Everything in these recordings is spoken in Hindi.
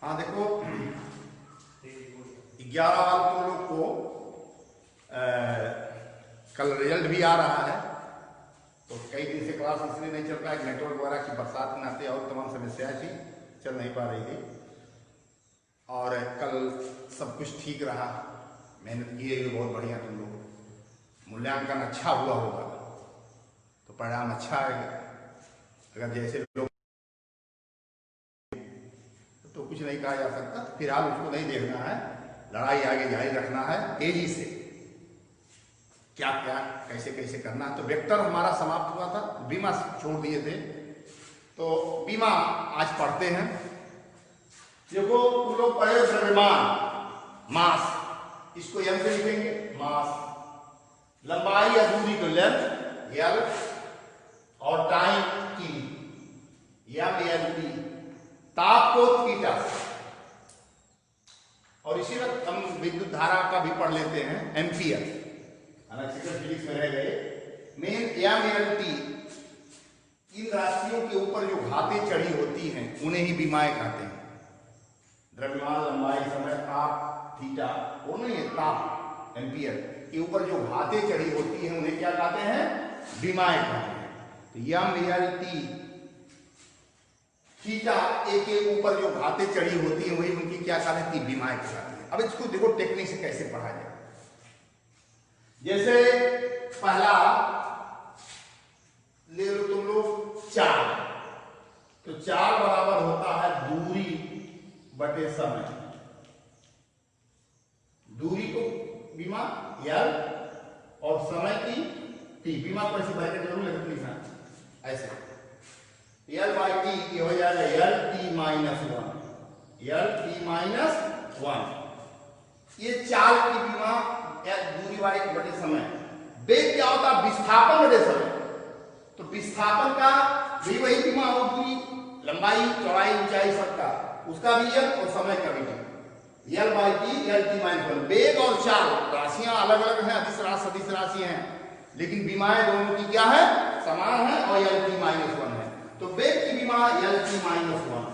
हाँ देखो 11 वाल तुम लोग को कल रिजल्ट भी आ रहा है, तो कई दिन से क्लास इसलिए नहीं चल रहा है, नेटवर्क वगैरह की बरसात में आते और तमाम समस्याएं थी, चल नहीं पा रही थी। और कल सब कुछ ठीक रहा, मेहनत किए हुए बहुत बढ़िया तुम लोग, मूल्यांकन अच्छा हुआ होगा तो परिणाम अच्छा आएगा। अगर जैसे लोग तो कुछ नहीं कहा जा सकता, तो फिलहाल उसको नहीं देखना है, लड़ाई आगे जारी रखना है तेजी से, क्या क्या कैसे कैसे करना है। तो वेक्टर हमारा समाप्त हुआ था, बीमा छोड़ दिए थे, तो बीमा आज पढ़ते हैं। देखो तुम लोग पढ़े द्रव्यमान मास, इसको एम से लिखेंगे मास, लंबाई या दूरी को लेंथ एल और time T M L T, ताप को थीटा, और इसी वक्त हम विद्युत धारा का भी पढ़ लेते हैं एम्पियर, इलेक्ट्रिकल फिजिक्स में रह गए। मेन एम एल टी, इन राशियों के ऊपर जो घातें चढ़ी होती हैं उन्हें ही बीमाएं कहते हैं। द्रव्यमान, लंबाई, समय, ताप, थीटा, वो नहीं है ताप, एम्पियर के ऊपर जो घातें चढ़ी होती हैं उन्हें क्या कहते हैं? बीमाएं कहते हैं। तो एम एल टी, थीटा ए के ऊपर जो घातें चढ़ी होती हैं वही उनकी क्या कहते हैं? बीमाएं कहलाती हैं। अब इसको देखो टेक्निक से कैसे पढ़ा जाए। जैसे पहला ले लो तुम लोग चाल, तो चाल बराबर होता है दूरी बटे समय, दूरी को बीमा एल और समय की टी, बीमा को ऐसे ब्रैकेट जरूर लिख लिखना ऐसे, एल बाई टी ये हो जाएगा L T minus one, L T minus one. ये चाल की बीमा दूरी वाई बटे समय। वेग क्या होता है? विस्थापन बटे समय। तो विस्थापन का भी वही बीमा हो, दूरी, लंबाई, चौड़ाई, ऊंचाई सबका, उसका भी एल और समय का भी L by T, L T minus one. वेग और चाल राशियां अलग अलग हैं, अदिश राशि सदिश राशि हैं, लेकिन बीमाएं दोनों की क्या है? समान है और एल टी माइनस वन है। तो वेग की बीमा L T minus one.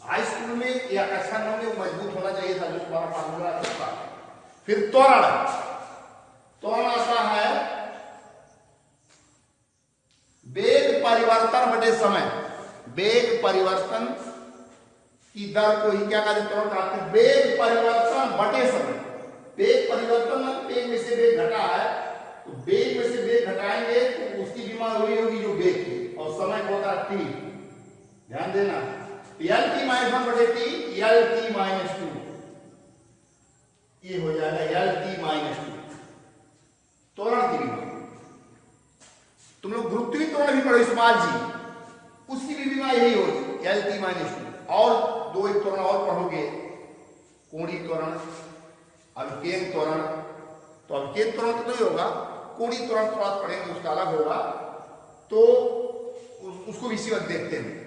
High school में या कक्षा 9 में मजबूत होना चाहिए था, जो तुम्हारा फार्मूला था। फिर त्वरण, त्वरण आता है वेग परिवर्तन बटे समय। वेग परिवर्तन की दर को ही क्या कहते हैं? त्वरण कहते हैं। वेग परिवर्तन बटे समय। वेग परिवर्तन मतलब वेग में से वेग घटा है, तो वेग में से वेग घटाएंगे तो उसकी बीमा वही होगी जो वेग की, और समय को होता है टी, ध्यान देना। एल टी माइनस वन बटे T, L T minus two, ये हो जाएगा एल टी माइनस टू, त्वरण की बीमा। तुम लोग गुरुत्वीय त्वरण भी पढ़ो, इस्माइल जी, उसकी भी बीमा यही होगी एल टी माइनस टू। और दो एक त्वरण और पढ़ोगे, कोणीय त्वरण, अभिकेन त्वरण। तो अभिकेन त्वरण तो नहीं होगा, कोणीय त्वरण थोड़ा पढ़ेंगे, उसका अलग होगा, तो उसको इसी वक्त देखते हैं।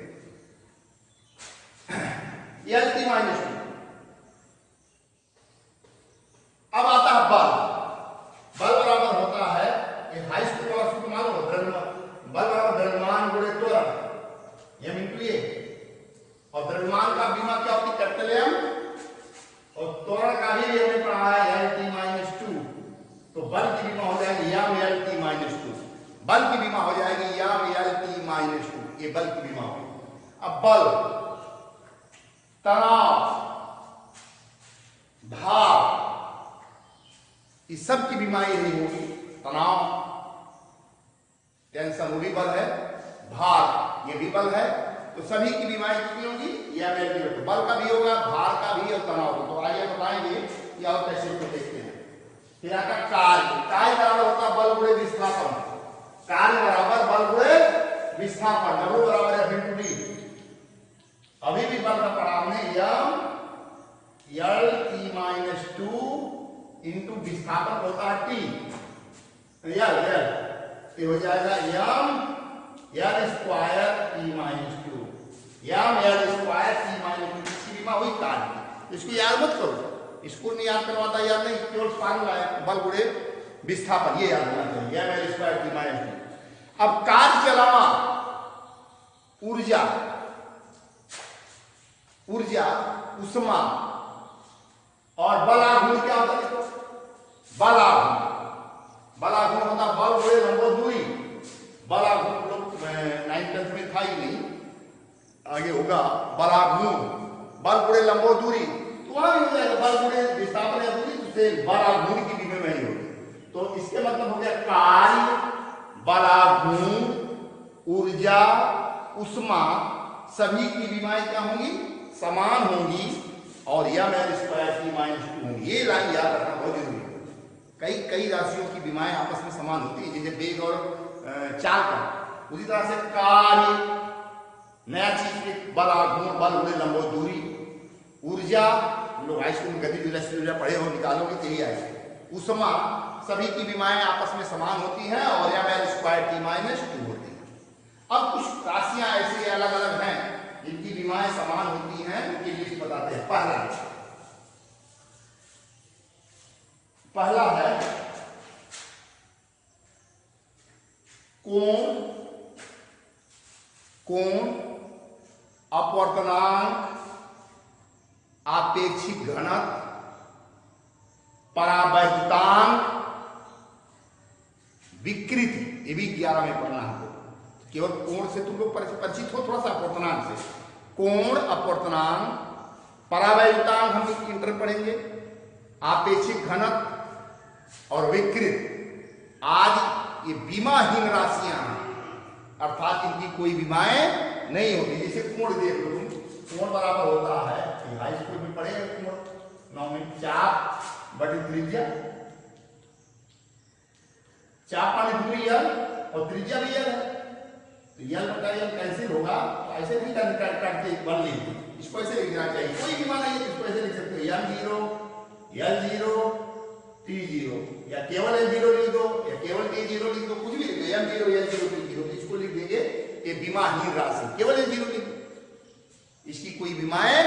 L T minus two. अब आता है बल। बल बराबर होता है, हाई स्कूल वाला सूत्र मालूम हो, बल बराबर द्रव्यमान गुणे त्वरण, एम इंटू ए, और द्रव्यमान का बीमा क्या होती है? कैपिटल एम, और त्वरण का भी हमने पढ़ा है एल टी माइनस टू। तो बल की बीमा हो जाएगी M L T minus two, बल की बीमा हो जाएगी M L T minus two, ये बल की बीमा होगी। अब बल, तनाव, भार, इस सब की बीमा यही होगी। तनाव, टेंशन, वो भी बल है, भार ये भी बल है, तो सभी की बीमारी कितनी होगी? या मेरे बल का भी होगा, भार का भी और तनाव का। तो आइए बताएंगे या और कैसे इसको देखते हैं। फिर आता कार्य। कार्य बराबर होता है बल गुणे विस्थापन। कार्य बराबर बल गुणे विस्थापन, डब्ल्यू बराबर है इंटू डी। अभी भी बल का पढ़ा हमने, M L T minus two into विस्थापन होता है टी, एल एल, ये हो जाएगा M L square T minus two, M L square T minus two. इसकी बीमा हुई कार्य। इसको याद मत करो, इसको नहीं याद करवाता, याद नहीं, केवल फार्मूला है बल गुणे विस्थापन, ये याद होना चाहिए, M L square T minus two. अब कार्य के अलावा ऊर्जा, ऊर्जा उष्मा और बलाघूर्ण क्या होता है? देखो बलाघूर्ण, बलाघूर्ण होता बल गुणे लंबो दूरी। बलाघूर्ण लोग 9th में था ही नहीं, आगे होगा बलाघूर्ण, बल गुणे लंबो दूरी, तो वहां भी हो जाएगा बल गुणे विस्थापन या दूरी, तो बलाघूर्ण की भी में ही होगी। तो इसके मतलब हो गया कार्य, बलाघूर्ण, ऊर्जा, उष्मा सभी की विमाएं क्या होंगी? समान होंगी और यह मेरे स्क्वायर की -2 होंगी। ये लाइन याद रखना बहुत जरूरी है। कई राशियों की विमाएं आपस में समान होती है, जैसे वेग और चाल का। उसी तरह से कार्य, नया चीज के बलाघूर्ण, बल गुणे लंबो दूरी, ऊर्जा, हम लोग हाई स्कूल में गति विलक्षण ऊर्जा पढ़े हो, निकालोगे तो यही आएगा। उष्मा सभी की विमाएं आपस में समान होती हैं और यह मेरे स्क्वायर की -2 होती है। अब कुछ राशियां ऐसी अलग अलग हैं जिनकी विमाएं समान होती हैं, उनकी लिस्ट बताते हैं। पहला है कोण, अपवर्तनांक, आपेक्षिक घनत्व, परावैद्युतांक, विकृति। ये भी 11 में पढ़ना हमको। केवल कोण से तुम लोग परिचित हो थोड़ा सा, अपवर्तनांक से। कोण, अपवर्तनांक, परावैद्युतांक हम इंटर पढ़ेंगे, आपेक्षिक घनत्व और विकृत। आज ये विमाहीन राशियां हैं, अर्थात इनकी कोई विमाएं नहीं होती। जैसे कोण देख लो तुम, कोण बराबर होता है, हाई स्कूल में पढ़ेंगे कोण 9 में, चाप बटे त्रिज्या। चाप माने दूरी यल और त्रिज्या भी यल है, तो यल बटा यल कैंसिल होगा, तो ऐसे नहीं काट के बन लीजिए, इसको ऐसे लिख देना चाहिए। कोई विमा नहीं है, इसको ऐसे लिख सकते हो, L0 T0, या केवल L0 लिख दो या केवल T0 लिख दो, कुछ भी लिख दो, M0 L0 T0, इसको लिख देंगे ये विमाहीन राशि, केवल L0 लिख दो, इसकी कोई विमाएं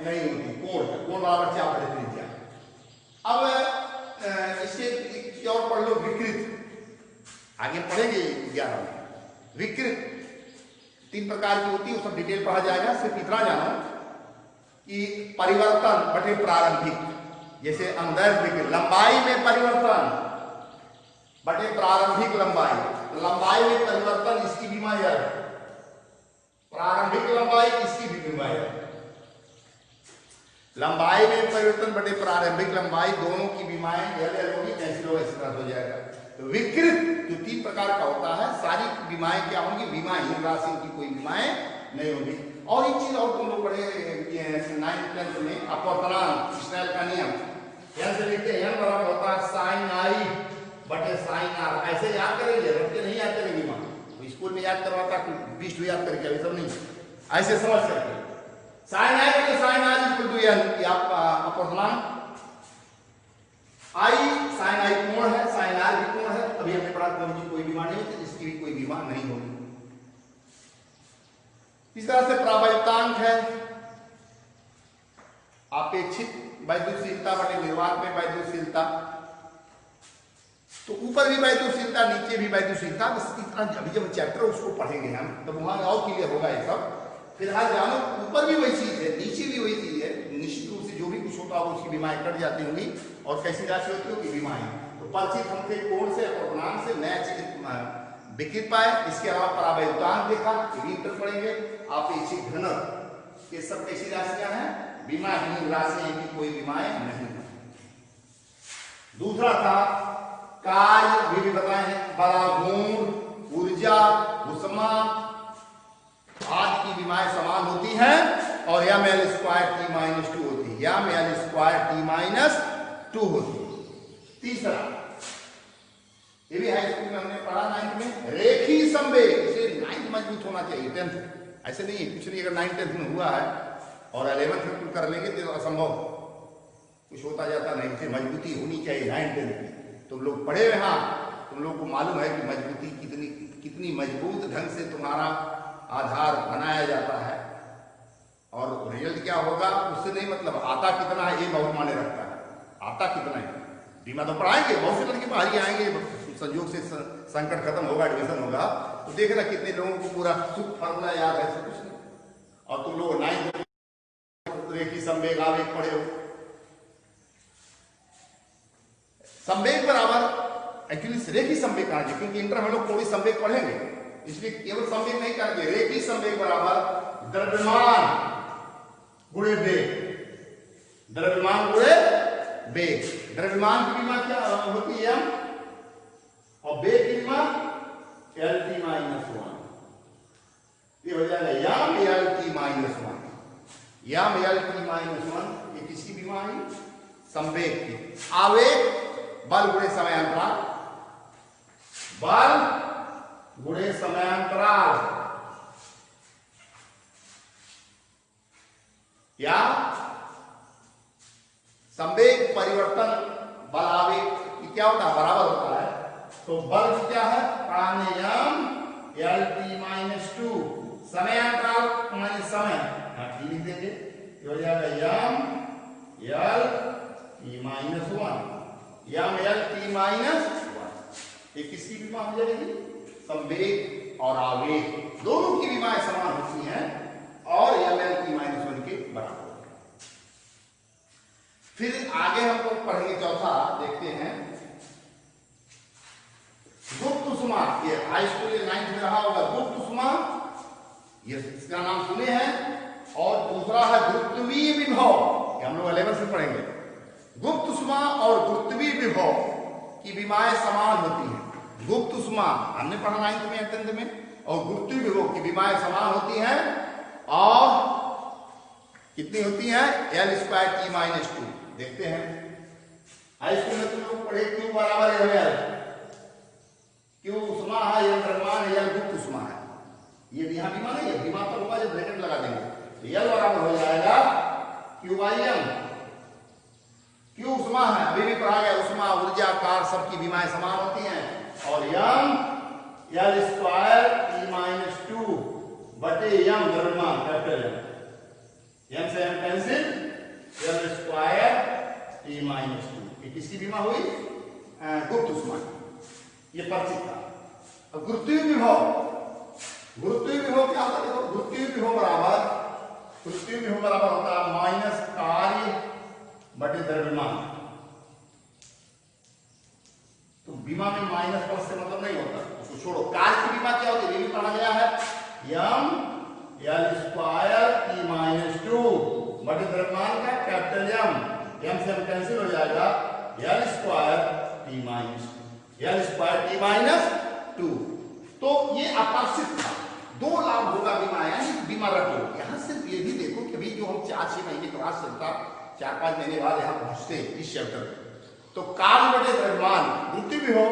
नहीं होती। कोण बराबर चाप बटे त्रिज्या। अब इससे और पढ़ लो विकृत, आगे पढ़ेंगे 11 में। विकृत 3 प्रकार की होती है, उसका डिटेल पढ़ा जाएगा। सिर्फ इतना जानो कि परिवर्तन बटे प्रारंभिक, जैसे अनुदैर्ध्य लंबाई में परिवर्तन बटे प्रारंभिक लंबाई, लंबाई में परिवर्तन इसकी विमा है, प्रारंभिक लंबाई इसकी भी विमा है। लंबाई में परिवर्तन बटे प्रारंभिक लंबाई, दोनों की विमाएं होगी, कैंसिल होगा, इस तरह हो जाएगा। तो विकृत जो 3 प्रकार का होता है, सारी विमाएं क्या होंगी? विमाहीन राशि की कोई विमाएं नहीं होगी। और एक चीज और तुम लोग पढ़े 9th 10th में, अपवर्तनांक, स्नेल का नियम, यहां से लिखते हैं n बराबर होता है sin i बटे sin r। ऐसे याद करेंगे, रट के नहीं याद करेंगे मां, तो स्कूल में याद करवाता 20 याद करके, अभी सब नहीं, ऐसे समझ सकते। sin i बटे sin r equal to n, ये आपका अपवर्तनांक। i sin i कोण है, sin r भी कोण है। अभी हमने पढ़ा कोण की कोई विमा नहीं होती, इसकी भी कोई विमा नहीं होगी। इस तरह से परावैद्युतांक है आपेक्षिक वैद्युतशीलता बटे निर्वात में वैद्युतशीलता, तो ऊपर भी वैद्युतशीलता नीचे भी वैद्युतशीलता। बस इतना, अभी जब चैप्टर उसको पढ़ेंगे हम तब वहां और क्लियर होगा ये सब। फिलहाल जानो ऊपर भी वही चीज है, नीचे भी वही चीज है। निश्चित रूप से जो भी कुछ होता होगा उसकी विमाएं कट जाती होंगी, और कैसी राशि होती होगी? विमाएं। तो परिचित हम थे कोण से, अपवर्तनांक से, नया चीज विकृत पाए। इसके अलावा परावैद्युतांक देखा, इंटर पढ़ेंगे, आपेक्षिक घनत्व, ये सब कैसी राशियां हैं? विमाहीन राशि की कोई विमाएं नहीं। दूसरा था कार्य, भी बताए हैं, बलाघूर्ण, ऊर्जा, उष्मा आदि की विमाएं समान होती हैं और या में L² T-2 होती है, या में L² T-2 होती है। तीसरा, ये भी हाई स्कूल में हमने पढ़ा 9th में, रेखी संवेग। इसे 9th मजबूत होना चाहिए, 10th ऐसे नहीं है, कुछ नहीं। अगर 9th 10th में हुआ है और 11th में तुम कर लेंगे तो असंभव, कुछ होता जाता नहीं। फिर मजबूती होनी चाहिए 9th 10th में। तुम लोग पढ़े हुए, हाँ, तुम लोग को मालूम है कि मजबूती कितनी मजबूत ढंग से तुम्हारा आधार बनाया जाता है, और रिजल्ट क्या होगा उससे नहीं मतलब, आता कितना है ये बहुत माने रखता है। आता कितना है बीमा तो पढ़ाएंगे, बहुत से लड़के बाहर ही आएंगे, संयोग से संकट खत्म होगा, एडमिशन होगा, तो देखना कितने लोगों को पूरा सुख फार्मूला याद है, सब कुछ नहीं। और तुम लोग 9th रेखी संवेग आवेग पढ़े हो। संवेग बराबर एक्चुअली रेखी संवेग कहा जाए, क्योंकि इंटर में लोग कोई संवेग पढ़ेंगे, इसलिए केवल संवेग नहीं करेंगे। रेखी संवेग बराबर द्रव्यमान गुणे वेग, द्रव्यमान गुणे वेग। द्रव्यमान की विमा क्या होती है m, और वेग की विमा LT माइनस 1। ये हो जाएगा यम LT माइनस 1। यम LT माइनस 1 ये किसकी विमा आई? संवेग की। आवेग बल गुणे समयांतराल, बल गुणे समयांतराल, या संवेग परिवर्तन बल आवेग की क्या होता है? बराबर होता है। तो बल क्या है? प्राणायाम LT माइनस 2, समयांतराल माइनस समय, ठीक लिख देंगे, ये हो जाएगा यम LT माइनस 1, यम LT माइनस 1। ये किसकी विमा हो जाएगी? संवेग और आवेग दोनों की विमाएं समान होती हैं और यम LT माइनस 1 के बराबर। फिर आगे हम लोग पढ़ेंगे चौथा, देखते हैं गुप्त उष्मा। ये हाई स्कूल 9th में रहा होगा गुप्त उष्मा, ये इसका नाम सुने हैं। और दूसरा है गुरुत्वीय विभव, ये हम लोग 11th में पढ़ेंगे। गुप्त उष्मा और गुरुत्वीय विभव की विमाएं समान होती हैं। गुप्त उष्मा हमने पढ़ा 9th में 10th में, और गुरुत्वीय विभव की विमाएं समान होती हैं और कितनी होती हैं? L² T minus 2। देखते हैं हाई स्कूल में तुम लोग पढ़े Q बराबर है, Q उष्मा है, L द्रव्यमान है, L गुप्त उष्मा है। ये यहाँ विमा नहीं है, विमा तो होगा जब ब्रैकेट लगा देंगे। L बराबर हो जाएगा Q/m। Q उष्मा है, अभी भी पढ़ा गया, उष्मा ऊर्जा कार सबकी विमाएं समान होती हैं। और m L² T माइनस 2 बटे m द्रव्यमान कैपिटल M से m cancel, L² T minus 2। ये किसकी विमा हुई? गुप्त उष्मा। ये परिचित था। अब गुरुत्वीय विभव, गुरुत्वीय विभव क्या होता है? देखो गुरुत्वीय विभव बराबर होता है माइनस कार्य बटे द्रव्यमान। तो विमा में माइनस प्लस से मतलब नहीं होता, उसको छोड़ो। कार्य की विमा क्या होती है? ये भी पढ़ा गया है, यम L² T माइनस 2 बटे द्रव्यमान का कैपिटल M से M कैंसिल हो जाएगा, L² T माइनस 2। तो ये अपार्षित था। 2 लाभ होगा बीमा, यानी बीमा रखो। यहां सिर्फ ये भी देखो कि अभी जो हम 4-6 महीने क्लास चलता, 4-5 महीने बाद यहाँ पहुंचते इस चैप्टर में, तो कार्य बटे द्रव्यमान गुरुत्वीय विभव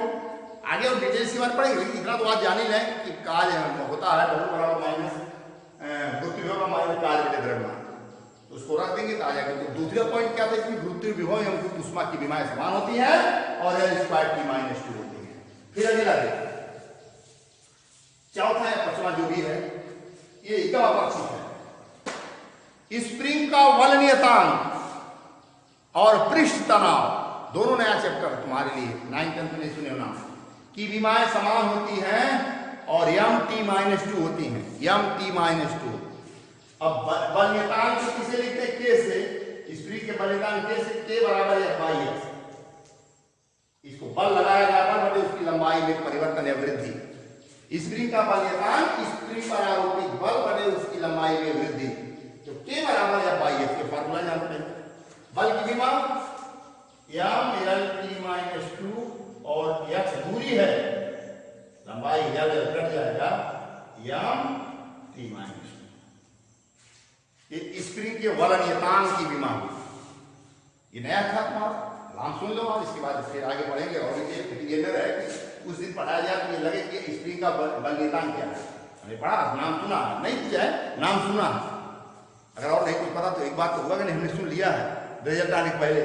आगे और डिटेल से बात पढ़ेंगे। इतना तो आज जान ही लें कि कार्य होता है W बराबर माइनस गुरुत्वीय विभव का माइनस कार्य बटे द्रव्यमान, तो उसको रख देंगे तो आ जाएगा। तो दूसरा पॉइंट क्या था? इसमें गुरुत्वीय विभव एवं गुप्त उष्मा की विमाएं समान होती है और L² T माइनस 2 होती है। फिर अगला देखिए चौथा या पांचवा जो भी है, ये एकदम अपार्षित है। स्प्रिंग का बल नियतांक और पृष्ठ तनाव, दोनों नया चैप्टर तुम्हारे लिए 9th-10th में सुने नाम की विमाएं समान होती हैं और MT माइनस 2 होती हैं, MT माइनस 2। अब बल नियतांक किसे लिखते हैं? K से। स्प्रिंग के बल नियतांक K से, K बराबर F/s। इसको बल लगाया जाता है बटे उसकी लंबाई में परिवर्तन या वृद्धि। स्प्रिंग का बल नियतांक स्प्रिंग पर आरोपित बल बटे उसकी लंबाई में वृद्धि। तो K बराबर F/s के फार्मूला जानते हैं। बल की विमा m LT माइनस 2 और x दूरी है, लंबाई L कट जाएगा, MT माइनस 2। ये स्प्रिंग के बल नियतांक की विमा हुई। ये नया था तुम्हारा, नाम सुन लो और इसके बाद फिर आगे बढ़ेंगे। और ये है कि उस दिन पढ़ाया जाए तो ये लगे कि स्प्रिंग का बल नियतांक क्या है। हमने पढ़ा, नाम सुना नहीं, पूछा है, नाम सुना। अगर और नहीं कुछ पता तो एक बात तो होगा कि नहीं, हमने सुन लिया है रिजल्ट आने के पहले।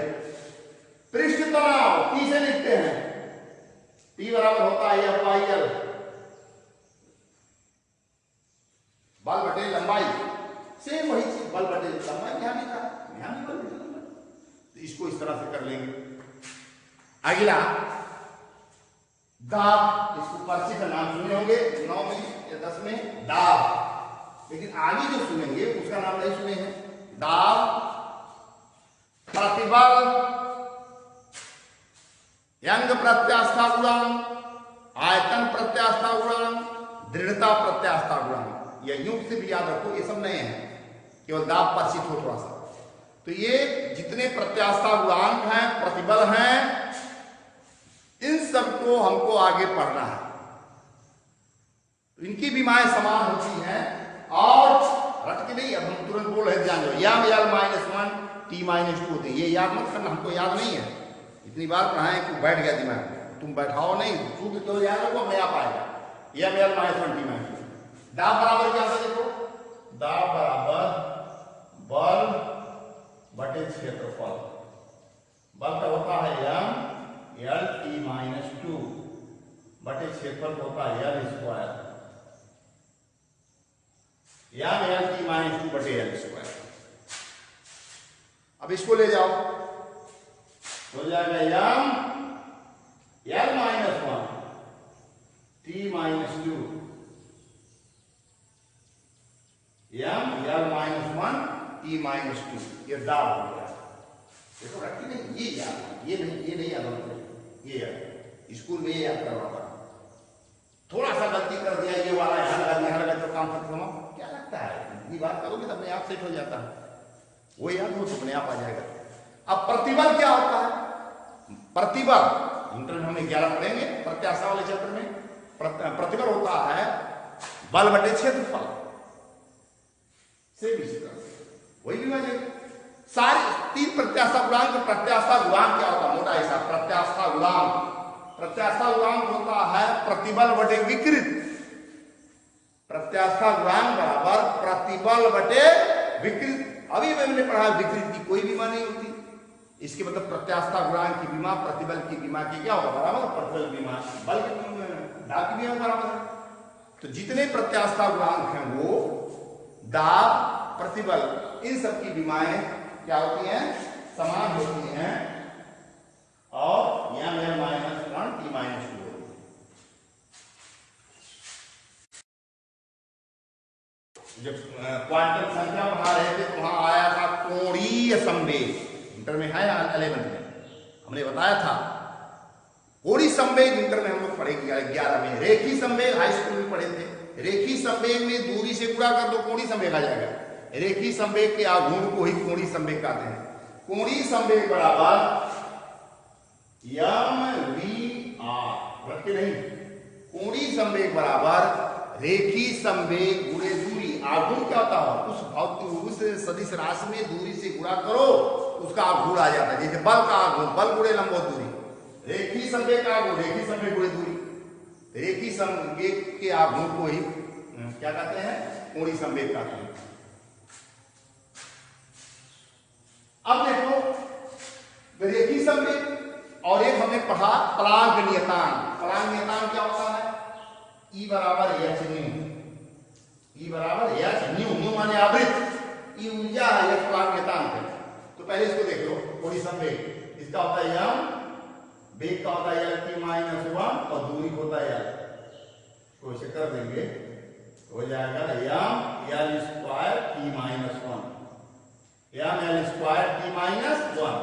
पृष्ठ तनाव T से लिखते हैं, T बराबर होता है F/l, बल बटे लंबाई। सेम वही चीज, बल बटे लंबाई यहां लिखा, यहां भी बल बटे लंबाई। तो इसको इस तरह से कर लेंगे। अगला दाब, इसको परिचित का नाम सुने होंगे 9 में या 10 में, दाब। लेकिन आगे जो सुनेंगे उसका नाम नहीं सुने हैं। दाब प्रतिबल, यंग प्रत्यास्था गुणांक, आयतन प्रत्यास्था गुणांक, दृढ़ता प्रत्यास्था गुणांक। यह यूं सिर्फ याद रखो, ये सब नए हैं, केवल दाब पर सीख हो थोड़ा सा। तो ये जितने प्रत्यास्था गुणांक हैं, प्रतिबल हैं, इन सबको हमको आगे पढ़ना है। तो इनकी विमाएं समान होती हैं और रट के नहीं, अब हम तुरंत बोल रहे ध्यान दो, M L minus one T minus two होती है, ये याद मत करना, हमको याद नहीं है, इतनी बार पढ़ाएं कि बैठ गया दिमाग में, तुम बैठाओ नहीं, सूत्र केवल याद रखो, अपने आप आएगा। M L minus one T minus two. दाब बराबर क्या था देखो, दाब बराबर बल बटे क्षेत्रफल। बल का होता है M L T minus two बटे क्षेत्रफल का होता है L square, M L T minus two बटे एल स्क्वायर। अब इसको ले जाओ, हो जाएगा M L minus one T minus two, M L minus one T minus two. ये दाब हो गया, देखो रखी नहीं, ये याद, ये नहीं याद होना चाहिए, ये याद स्कूल में ये याद करवाता, थोड़ा सा गलती कर दिया, ये वाला यहाँ लगा तो काम खत्म हो, क्या लगता है, इतनी बात करोगे तो अपने आप सेट हो जाता है, वो याद हो तो अपने आप आ जाएगा। अब प्रतिबल क्या होता है, प्रतिबल इंटर में हमें 11 पढ़ेंगे प्रत्यास्था वाले चैप्टर में। प्रतिबल होता है बल बटे क्षेत्रफल से, वही भी वजह सारी तीन प्रत्यास्था गुणांक। प्रत्यास्था गुणांक क्या होता है, मोटा हिसाब, प्रत्यास्था गुणांक, प्रत्यास्था गुणांक होता है प्रतिबल बटे विकृत। प्रत्यास्था गुणांक बराबर प्रतिबल बटे विकृत। अभी मैंने पढ़ा विकृत की कोई विमा नहीं होती, इसके मतलब प्रत्यास्था गुणांक की विमा प्रतिबल की विमा की क्या होगा, बराबर प्रतिबल विमा बल की दाब की विमा बराबर है। तो जितने प्रत्यास्था गुणांक हैं वो दाब, प्रतिबल, इन सब की विमाएं क्या होती हैं, समान होती हैं, और M L minus one T minus two होती है। जब क्वांटम संख्या पढ़ा रहे थे तो वहां आया था कोणीय संवेग, इंटर में है 11th में हमने बताया था, कोणीय संवेग इंटर में हम लोग पढ़ेंगे 11 में। रेखी संवेग हाई स्कूल में पढ़े थे, रेखी संवेग में दूरी से गुणा कर दो कोणीय संवेग आ जाएगा। रेखी संवेग के आघूर्ण को ही कोणीय संवेग कहते हैं। कोणीय संवेग बराबर यम वी आर, रख के नहीं, कोणीय संवेग बराबर रेखी संवेग गुणे दूरी। आघूर्ण क्या होता है, उस सदिश राशि में दूरी से गुणा करो, उसका आघूर्ण आ जाता है। जैसे बल का आघूर्ण बल गुणे लंबवत दूरी, रेखी संवेग का आघूर्ण रेखी संवेग गुणे दूरी। रेखी संवेग के आघूर्ण को ही क्या कहते हैं, कोणीय संवेग कहते हैं। अब देखो रेखी संवेग और एक हमने पढ़ा पराग नियतांक। पराग नियतांक क्या होता है, ई बराबर एच न्यू, ई बराबर एच न्यू, न्यू माने आवृत्त, ई ऊर्जा है, यह पराग नियतांक है। तो पहले इसको देख लो, कोणीय संवेग इसका होता है यम, वेग का होता है एल टी माइनस वन और दूरी होता है एल, तो इसे कर देंगे हो जाएगा M L square T minus one, M L square T minus one.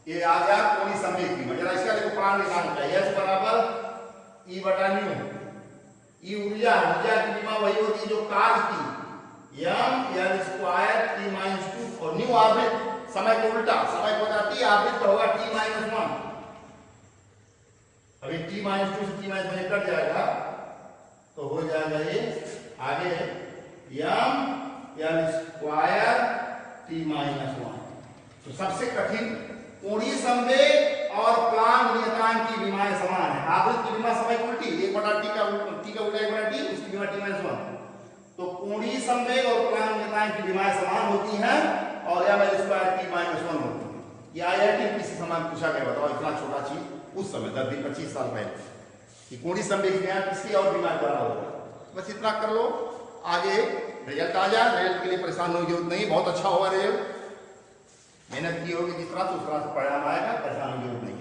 ये आ गया कोणीय संवेग की। जरा इसका देखो पराग नियतांक है, एच बराबर ई बटा न्यू, ई ऊर्जा, ऊर्जा की विमा वही होती है जो कार्य की, M L square T minus two, और न्यू आवृत्त, समय को उल्टा, समय को होता टी आवृत्त होगा टी माइनस वन। अभी टी माइनस टू से टी माइनस वन कट जाएगा तो हो जाएगा ये आगे M L square T minus one. तो सबसे कठिन कोणीय संवेग और प्लांक नियतांक की विमाएं समान है। आवृत्त की विमा समय उल्टी, एक बटा टी का उल्टा एक बटा टी, उसकी विमा टी माइनस वन। तो कोणीय संवेग और प्लांक नियतांक की विमाएं समान होती हैं और M L square T minus one होती है। ये आईआईटी किसी समान पूछा गया, बताओ इतना छोटा चीज उस समय 10-25 साल पहले कि कोणीय संवेग में किसी और बीमारी बराबर होगा। बस इतना कर लो, आगे रिजल्ट आ जाए, रिजल्ट के लिए परेशान होने की जरूरत नहीं, बहुत अच्छा होगा रिजल्ट, मेहनत की होगी जिस तरह से उस तरह से परिणाम आएगा, परेशान होने की जरूरत नहीं।